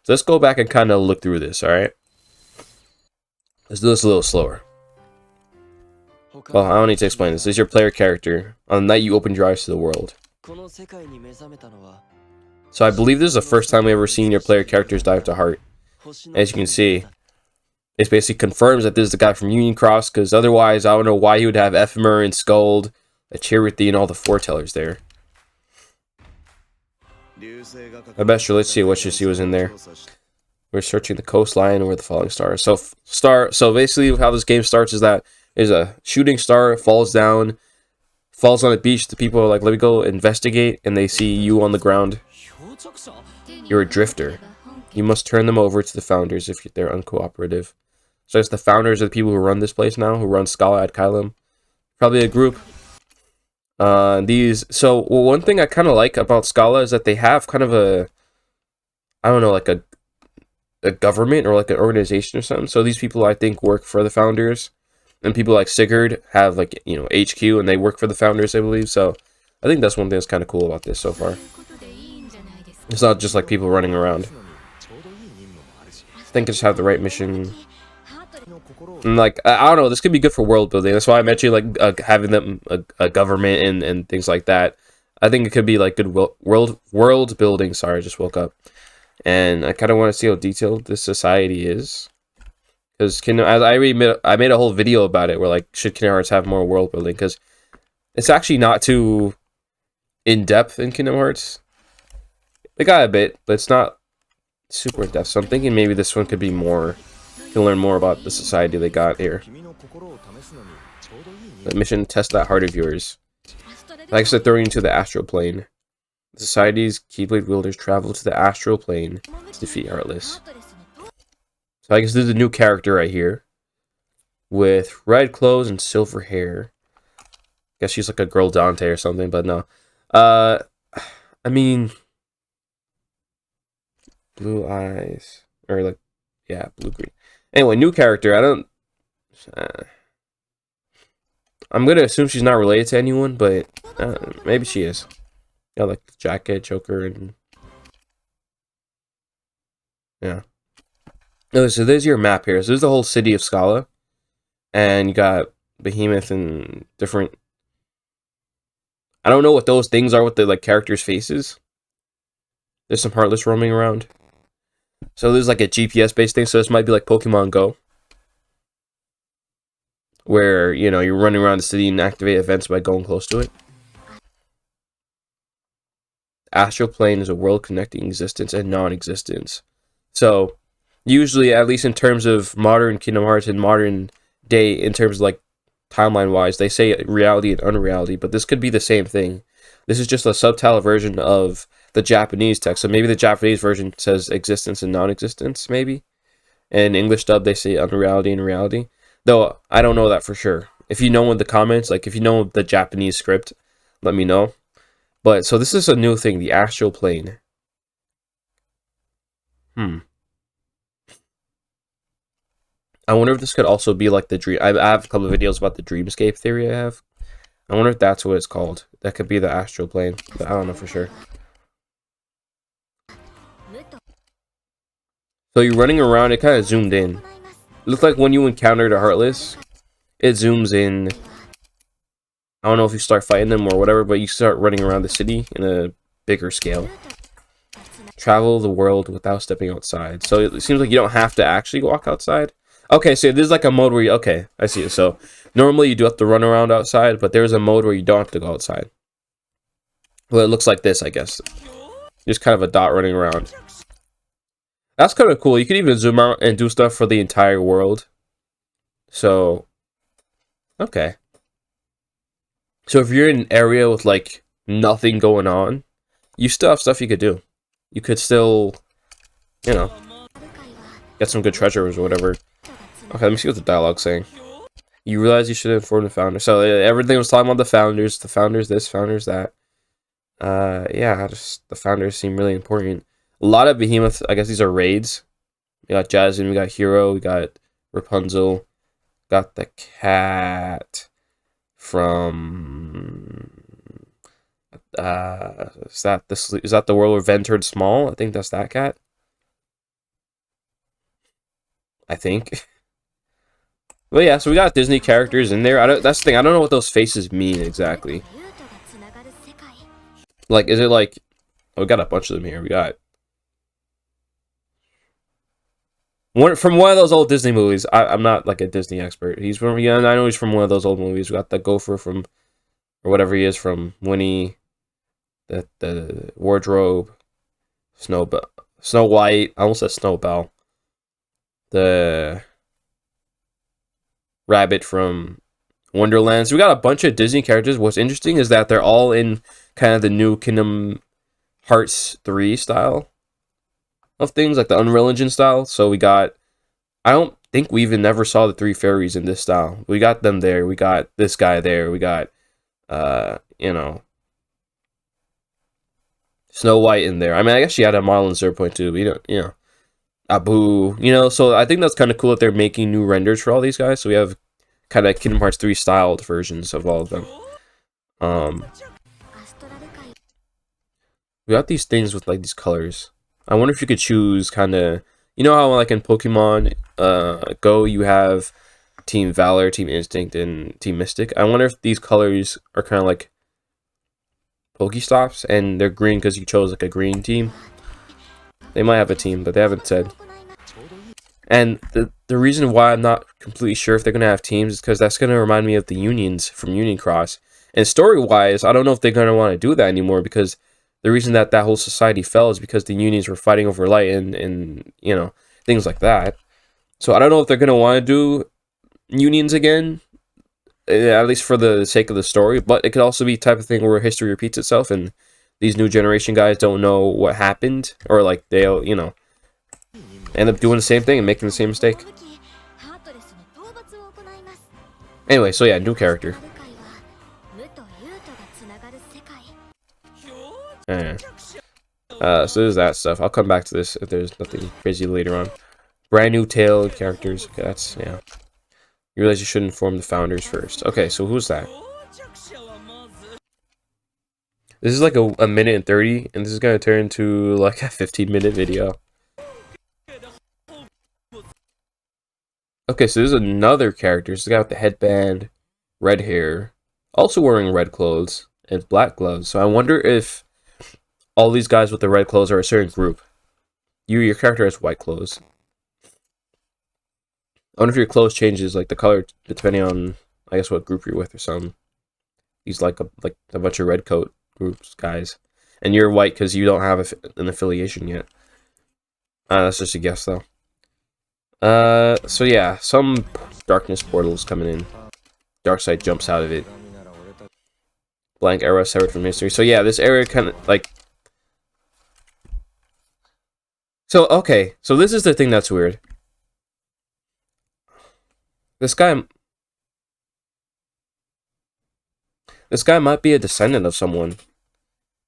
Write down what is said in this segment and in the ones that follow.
So let's go back and kind of look through this, alright? Let's do this a little slower. Well, I don't need to explain this. This is your player character. On the night you opened your eyes to the world. So I believe this is the first time we ever seen your player characters dive to heart. As you can see, it basically confirms that this is the guy from Union Cross, because otherwise I don't know why he would have Ephemer and Skuld, a Charity, and all the foretellers there. I bet you, let's see what she was in there. We're searching the coastline where the falling star is. So basically how this game starts is that there's a shooting star, falls down, falls on a beach. The people are like, let me go investigate, and they see you on the ground. You're a drifter. You must turn them over to the founders if they're uncooperative. So it's the founders are the people who run this place now, who run Scala at Kylum. Probably a group. So one thing I kind of like about Scala is that they have kind of a, I don't know, like a government or like an organization or something. So these people I think work for the founders, and people like Sigurd have like, you know, HQ, and they work for the founders, I believe. So I think that's one thing that's kind of cool about this so far. It's not just like people running around. I think I just have the right mission. And like, I don't know, this could be good for world building. That's why I mentioned like having them a government and things like that. I think it could be like good world building. Sorry, I just woke up. And I kind of want to see how detailed this society is. Because I made a whole video about it where like, should Kingdom Hearts have more world building? Because it's actually not too in-depth in Kingdom Hearts. They got a bit, but it's not super in-depth. So I'm thinking maybe this one could be more. You can learn more about the society they got here. The mission, test that heart of yours. Like I said, throwing into the astral plane. The society's Keyblade wielders travel to the astral plane to defeat Heartless. So I guess this is a new character right here. With red clothes and silver hair. Guess she's like a girl Dante or something, but no. I mean, blue eyes. Or like, yeah, blue-green. Anyway, new character. I'm gonna assume she's not related to anyone, but maybe she is. Yeah, like the jacket, Joker, and yeah. Oh, so there's your map here. So there's the whole city of Scala, and you got Behemoth and different. I don't know what those things are with the like characters' faces. There's some Heartless roaming around. So there's like a GPS based thing. So this might be like Pokemon Go, where you know you're running around the city and activate events by going close to it. Astral plane is a world connecting existence and non-existence. So usually, at least in terms of modern Kingdom Hearts and modern day, in terms of like timeline wise, they say reality and unreality, but this could be the same thing. This is just a subtitle version of the Japanese text. So maybe the Japanese version says existence and non-existence, maybe. And English dub, they say unreality and reality. Though, I don't know that for sure. If you know in the comments, like if you know the Japanese script, let me know. But, so this is a new thing, the astral plane. I wonder if this could also be like the dream. I have a couple of videos about the dreamscape theory I have. I wonder if that's what it's called. That could be the astral plane, but I don't know for sure. So you're running around, it kind of zoomed in. It looked like when you encountered a Heartless, it zooms in. I don't know if you start fighting them or whatever, but you start running around the city in a bigger scale. Travel the world without stepping outside. So it seems like you don't have to actually walk outside. Okay, so there's like a mode where you... Okay, I see it. So normally you do have to run around outside, but there's a mode where you don't have to go outside. Well, it looks like this, I guess. Just kind of a dot running around. That's kind of cool. You can even zoom out and do stuff for the entire world. So, okay. So if you're in an area with like nothing going on, you still have stuff you could do. You could still, you know, get some good treasures or whatever. Okay, let me see what the dialogue's saying. You realize you should inform the founder. So everything was talking about the founders this, founders that. Yeah, just the founders seem really important. A lot of Behemoth, I guess these are raids. We got Jasmine, we got Hero, we got Rapunzel, got the cat from is that the world where Ven turned small? I think that's that cat. I think. But yeah, so we got Disney characters in there. That's the thing. I don't know what those faces mean exactly. Like, is it like... Oh, we got a bunch of them here. We got... from one of those old Disney movies. I'm not like a Disney expert. He's from... Yeah, I know he's from one of those old movies. We got the gopher from... Or whatever he is from Winnie. The wardrobe. Snow White. I almost said Snowbell. The... Rabbit from Wonderland. So we got a bunch of Disney characters. What's interesting is that they're all in kind of the new Kingdom Hearts 3 style of things, like the Unreal Engine style. So we got, I don't think we even never saw the three fairies in this style. We got them there. We got this guy there. We got, you know, Snow White in there. I mean, I guess she had a model in 0.2, but you know, Abu, you know, so I think that's kind of cool that they're making new renders for all these guys. So we have kind of Kingdom Hearts 3 styled versions of all of them. We got these things with like these colors. I wonder if you could choose kind of, you know how like in Pokemon Go you have Team Valor, Team Instinct, and Team Mystic. I wonder if these colors are kind of like Pokestops and they're green because you chose like a green team. They might have a team, but they haven't said. And the reason why I'm not completely sure if they're going to have teams is because that's going to remind me of the Unions from Union Cross. And story-wise, I don't know if they're going to want to do that anymore, because the reason that whole society fell is because the Unions were fighting over light and you know, things like that. So I don't know if they're going to want to do Unions again, at least for the sake of the story. But it could also be the type of thing where history repeats itself and these new generation guys don't know what happened, or like they'll, you know, end up doing the same thing and making the same mistake. Anyway, so yeah, new character. So there's that stuff. I'll come back to this if there's nothing crazy later on. Brand new tale characters. Okay, that's, yeah. You realize you should inform the founders first. Okay, so who's that? This is like a minute and 30, and this is gonna turn into like a 15-minute video. Okay, so there's another character. It's the guy with the headband, red hair, also wearing red clothes and black gloves. So I wonder if all these guys with the red clothes are a certain group. Your character has white clothes. I wonder if your clothes changes like the color depending on, I guess, what group you're with or something. He's like a bunch of red coat groups guys, and you're white because you don't have an affiliation yet. That's just a guess though. So yeah, some darkness portals coming in. Darkseid jumps out of it. Blank era severed from history. So yeah, this area kind of like. So okay, so this is the thing that's weird. This guy might be a descendant of someone,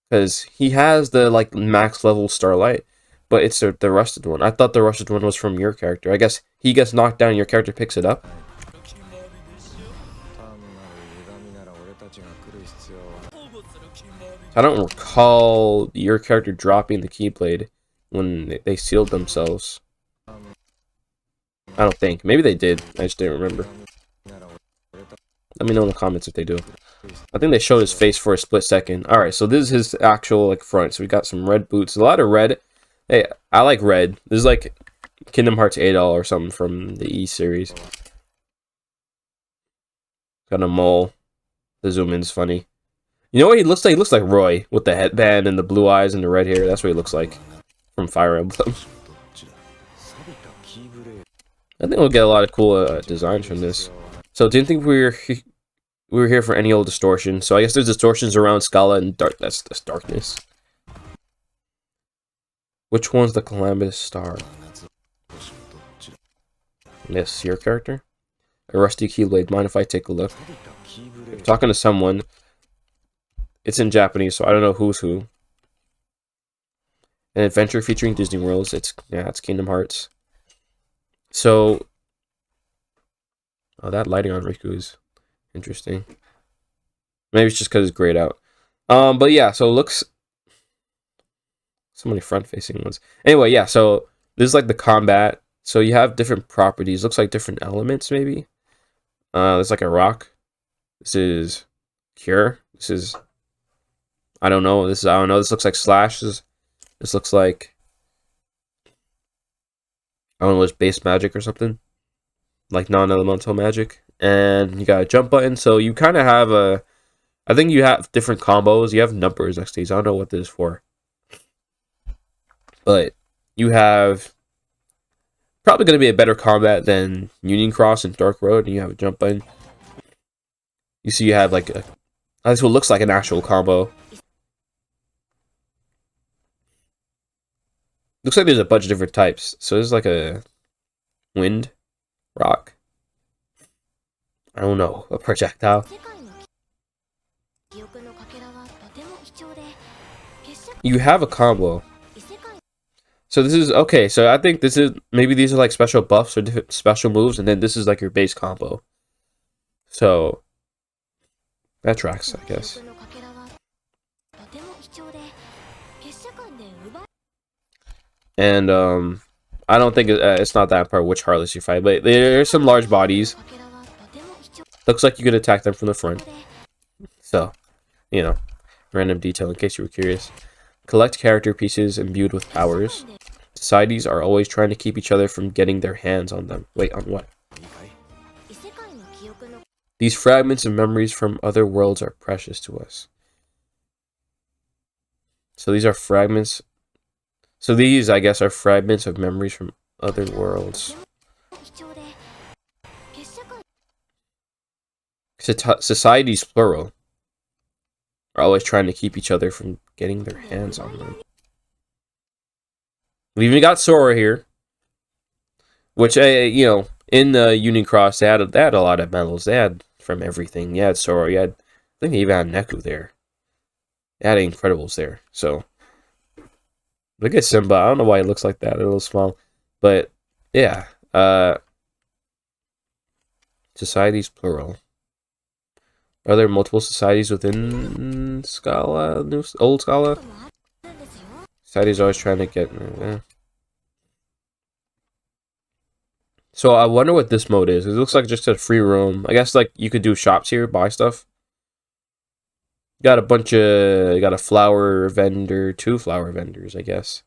because he has the like max level Starlight, but it's the rusted one. I thought the rusted one was from your character. I guess he gets knocked down, your character picks it up. I don't recall your character dropping the Keyblade when they sealed themselves. I don't think. Maybe they did. I just didn't remember. Let me know in the comments if they do. I think they showed his face for a split second. Alright, so this is his actual like front. So we got some red boots. A lot of red. Hey, I like red. This is like Kingdom Hearts 8 or something from the E series. Got a mole. The zoom in's funny. You know what he looks like? He looks like Roy with the headband and the blue eyes and the red hair. That's what he looks like from Fire Emblem. I think we'll get a lot of cool designs from this. So didn't think we were here for any old distortion. So I guess there's distortions around Scala and that's darkness. Which one's the calamitous star? Yes, your character? A rusty keyblade. Mind if I take a look? I'm talking to someone. It's in Japanese, so I don't know who's who. An adventure featuring Disney Worlds. It's Kingdom Hearts. So, oh, that lighting on Riku is interesting. Maybe it's just because it's grayed out. But yeah, so it looks so many front-facing ones. Anyway, yeah, so this is like the combat So you have different properties. Looks like different elements, maybe. There's like a rock. This is cure. This is I don't know. This is I don't know. This looks like slash. This looks like I don't know. It's base magic or something like non-elemental magic. And you got a jump button. So you kind of have a. I think you have different combos. You have numbers next to these. I don't know what this is for, but you have probably going to be a better combat than Union Cross and Dark Road. And you have a jump button. You see, you have like a. That's what looks like an actual combo. Looks like there's a bunch of different types. So there's like a wind, rock. I don't know, a projectile. You have a combo. So this is okay. So I think this is maybe these are like special buffs or different special moves, and then this is like your base combo. So that tracks, I guess. And I don't think it's not that part which Heartless you fight, but there's some large bodies. Looks like you could attack them from the front. So, you know, random detail in case you were curious. Collect character pieces imbued with powers. Societies are always trying to keep each other from getting their hands on them. Wait, on what? These fragments of memories from other worlds are precious to us. So these are fragments. So these, I guess, are fragments of memories from other worlds. Societies, plural, are always trying to keep each other from getting their hands on them. We even got Sora here, which, you know, in the Union Cross, they had a lot of medals. They had from everything. You had Sora. You had, I think they even had Neku there. They had Incredibles there. So look at Simba. I don't know why he looks like that. They're a little small, but yeah. Societies, plural. Are there multiple societies within Scala? Old Scala? Societies always trying to get. So I wonder what this mode is. It looks like just a free roam. I guess like you could do shops here, buy stuff. Got a bunch of. You got a flower vendor, 2 flower vendors, I guess.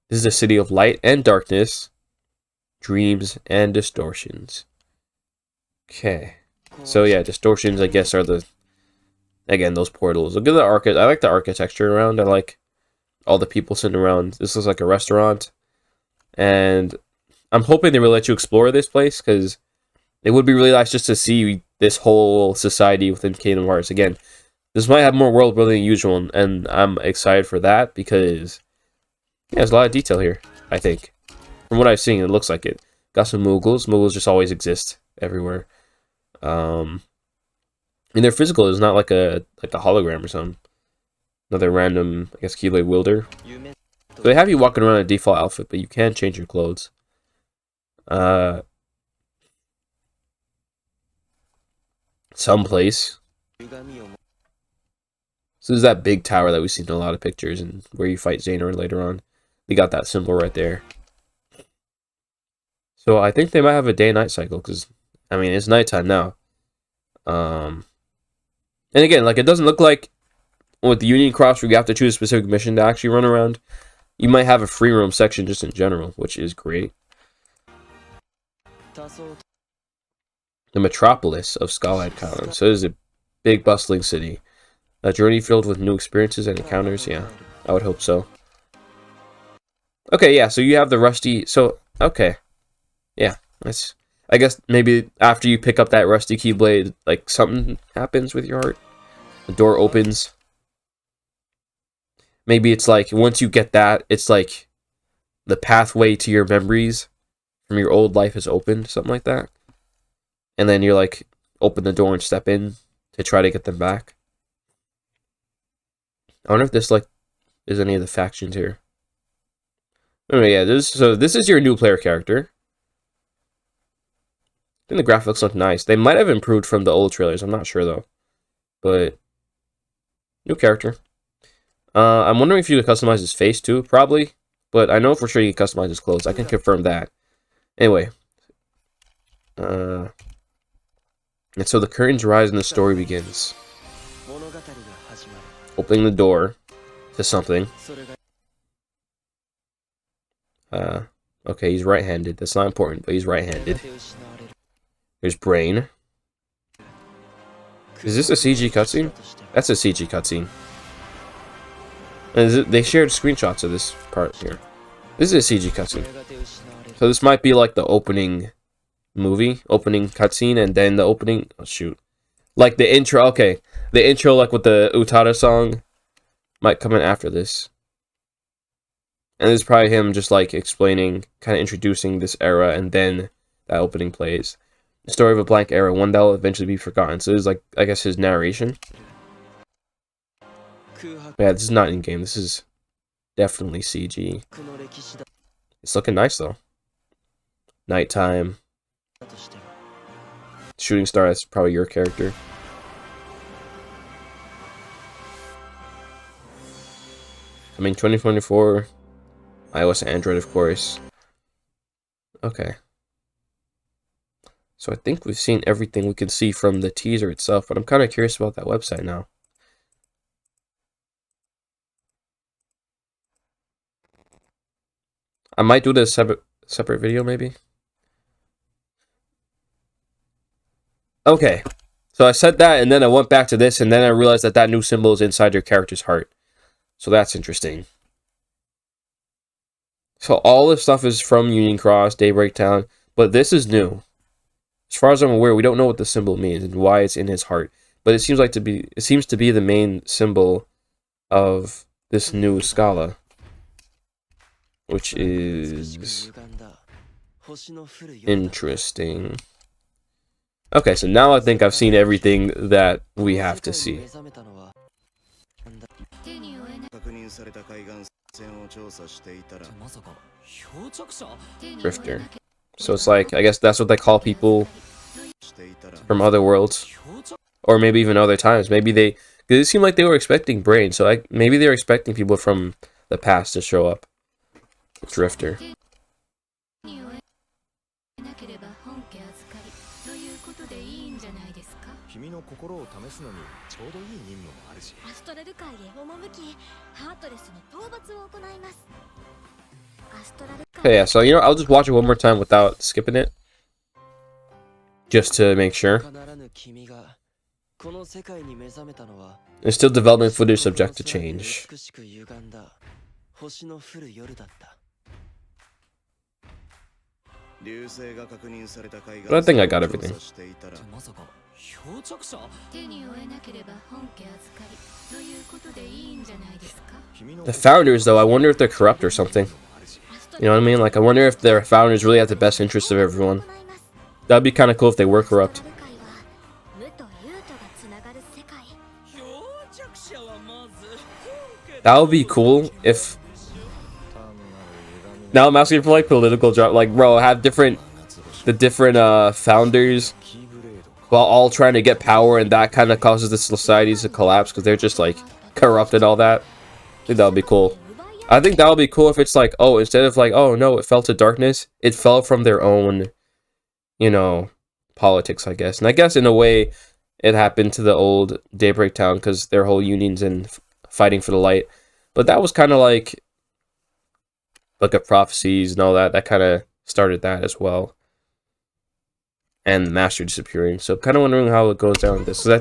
This is a city of light and darkness, dreams and distortions. Okay. So yeah, distortions, I guess, are the, again, those portals. Look at the I like the architecture around. I like all the people sitting around. This looks like a restaurant. And I'm hoping they will let you explore this place, because it would be really nice just to see this whole society within Kingdom Hearts. Again, this might have more world building than usual, and I'm excited for that, because yeah, there's a lot of detail here, I think. From what I've seen, it looks like it. Got some Moogles. Moogles just always exist everywhere. And their physical is not like a hologram or something. Another random, I guess, Keyblade wielder. So they have you walking around in a default outfit, but you can change your clothes. Someplace. So there's that big tower that we've seen in a lot of pictures, and where you fight Xehanort later on. We got that symbol right there. So I think they might have a day-night cycle, because I mean, it's nighttime now. And again, like, it doesn't look like with the Union Cross where you have to choose a specific mission to actually run around. You might have a free roam section just in general, which is great. The metropolis of Scala County. So it is a big, bustling city. A journey filled with new experiences and encounters. Yeah, I would hope so. Okay, yeah, so you have the rusty... So, okay. Yeah, that's... I guess maybe after you pick up that rusty Keyblade, like, something happens with your heart. The door opens. Maybe it's like, once you get that, it's like the pathway to your memories from your old life is opened, something like that. And then you're like, open the door and step in to try to get them back. I wonder if this, like, is any of the factions here. Anyway, yeah, this is your new player character. I think the graphics look nice. They might have improved from the old trailers. I'm not sure, though. But, new character. I'm wondering if you could customize his face, too. Probably. but I know for sure you can customize his clothes. I can confirm that. Anyway. And so the curtains rise and the story begins. Opening the door to something. Okay, he's right-handed. That's not important, but he's right-handed. There's Brain. Is this a CG cutscene? That's a CG cutscene. And they shared screenshots of this part here. This is a CG cutscene. So this might be like the opening movie, opening cutscene, and then the opening... Oh, shoot. Like the intro, okay. The intro, like with the Utada song, might come in after this. And this is probably him just like explaining, kind of introducing this era, and then that opening plays. The story of a blank era, one that will eventually be forgotten. So this is like, I guess, his narration. Yeah, this is not in-game. This is definitely CG. It's looking nice, though. Nighttime. Shooting star, that's probably your character. I mean, 2024, iOS and Android, of course. Okay. So I think we've seen everything we can see from the teaser itself, but I'm kind of curious about that website now. I might do this separate video, maybe. Okay. So I said that, and then I went back to this, and then I realized that that new symbol is inside your character's heart. So that's interesting. So all this stuff is from Union Cross, Daybreak Town, but this is new. As far as I'm aware, we don't know what the symbol means and why it's in his heart. But it seems to be the main symbol of this new Scala, which is interesting. Okay, so now I think I've seen everything that we have to see. Drifter. So it's like, I guess that's what they call people from other worlds. Or maybe even other times. Maybe they... Because it seemed like they were expecting Brain, so maybe they were expecting people from the past to show up. Drifter. Okay, yeah, so you know, I'll just watch it one more time without skipping it. Just to make sure. There's still development footage subject to change. But I think I got everything. The founders, though, I wonder if they're corrupt or something. You know what I mean? Like, I wonder if their founders really have the best interests of everyone. That'd be kind of cool if they were corrupt. That would be cool if... Now I'm asking for, like, political job. Like, bro, have the different founders while all trying to get power, and that kind of causes the societies to collapse because they're just, like, corrupt and all that. I think that would be cool. I think that would be cool if it's like, oh, instead of like, oh no, it fell to darkness, it fell from their own, you know, politics, I guess. And I guess in a way, it happened to the old Daybreak Town because their whole unions and fighting for the light. But that was kind of like Book of Prophecies and all that. That kind of started that as well. And the Master disappearing. So kind of wondering how it goes down with this. Because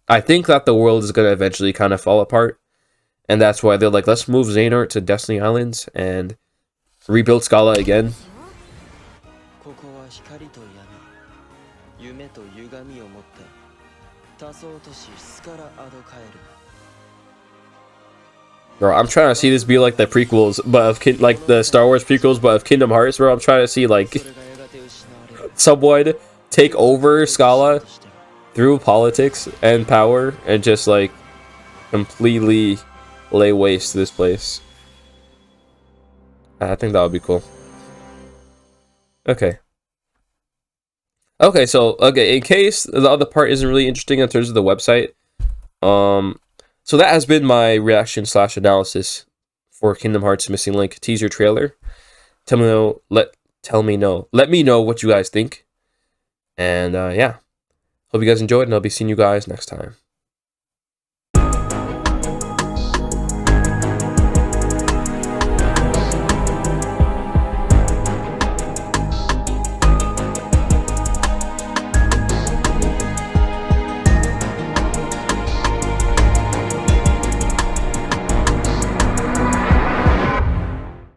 I think that the world is going to eventually kind of fall apart. And that's why they're like, let's move Xehanort to Destiny Islands and rebuild Scala again. Bro, I'm trying to see this be like the prequels, but of like the Star Wars prequels, but of Kingdom Hearts, bro. I'm trying to see like someone take over Scala through politics and power and just like completely lay waste to this place. I think that would be cool. Okay. Okay, so in case the other part isn't really interesting in terms of the website, so that has been my reaction / analysis for Kingdom Hearts Missing Link teaser trailer. Let me know what you guys think. And yeah, hope you guys enjoyed, and I'll be seeing you guys next time.